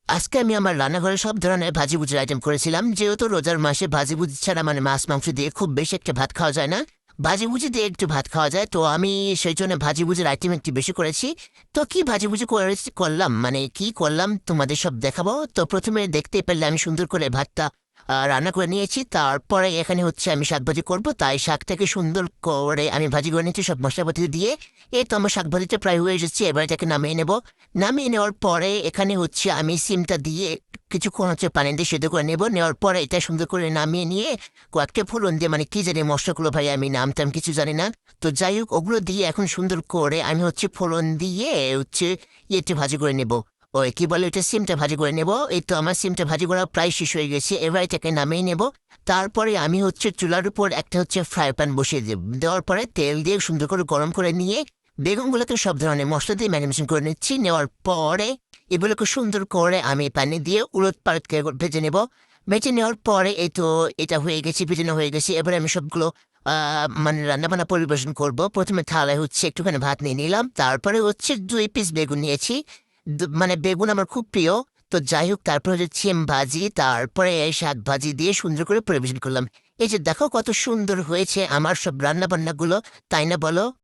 আজকে আমি আমার রান্নাঘরে সব ধরনের ভাজিভুজির আইটেম করেছিলাম। যেহেতু রোজার মাসে ভাজিভুজি ছাড়া মানে মাছ মাংস দিয়ে খুব বেশি একটা ভাত খাওয়া যায় না, ভাজিভুজি দিয়ে একটু ভাত খাওয়া যায়, তো আমি সেই জন্য ভাজিভুজির আইটেম একটু বেশি করেছি। তো কি ভাজিভুজি করলাম মানে কি করলাম তোমাদের সব দেখাবো। তো প্রথমে দেখতেই পেলে আমি সুন্দর করে ভাতটা রান্না করে নিয়েছি। তারপরে এখানে হচ্ছে আমি শাক ভাজি করবো, তাই শাকটাকে সুন্দর করে আমি ভাজি করে নিয়েছি সব মশলাপাতি দিয়ে। এই তো আমার শাক ভাজিটা প্রায় হয়ে এসেছে, এবার এটাকে নামিয়ে নেব। নামিয়ে নেওয়ার পরে এখানে হচ্ছে আমি সিমটা দিয়ে কিছুক্ষণ হচ্ছে পানি দিয়ে সেদ্ধ করে নেওয়ার পরে এটা সুন্দর করে নামিয়ে নিয়ে কয়েকটা ফোড়ন দিয়ে মানে কি জানি মশলাগুলো ভাই আমি নামটাম কিছু জানি না। তো যাই হোক ওগুলো দিয়ে এখন সুন্দর করে আমি হচ্ছে ফোড়ন দিয়ে হচ্ছে ইয়েতে ভাজি করে নেব। ওই কি বলে এটা সিমটা ভাজি করে নেব। এই তো আমার সিমটা ভাজি করা প্রায় শেষ হয়ে গেছে, এবার এটাকে নামিয়ে নেব। তারপরে আমি হচ্ছে চুলার উপর একটা হচ্ছে ফ্রাই প্যান বসিয়ে দেব, দেওয়ার পরে তেল দিয়ে সুন্দর করে গরম করে নিয়ে বেগুনগুলোকে সব ধরনের মশলা দিয়ে ম্যারিনেশন করে নিচ্ছি। নেওয়ার পরে এগুলোকে সুন্দর করে আমি পানি দিয়ে উলট পালট করে ভেজে নেব। ভেজে নেওয়ার পরে এই তো এটা হয়ে গেছে, ভেজানো হয়ে গেছে। এবারে আমি সবগুলো মানে রান্নাবান্না পরিবেশন করব। প্রথমে থালায় হচ্ছে একটুখানি ভাত নিয়ে নিলাম, তারপরে হচ্ছে 2 পিস বেগুন নিয়েছি। মানে বেগুন আমার খুব প্রিয়। তো যাই হোক তারপরে হচ্ছে সিম ভাজি, তারপরে এই শাক ভাজি দিয়ে সুন্দর করে পরিবেশন করলাম। এই যে দেখো কত সুন্দর হয়েছে আমার সব রান্না বান্নাগুলো, তাই না বলো?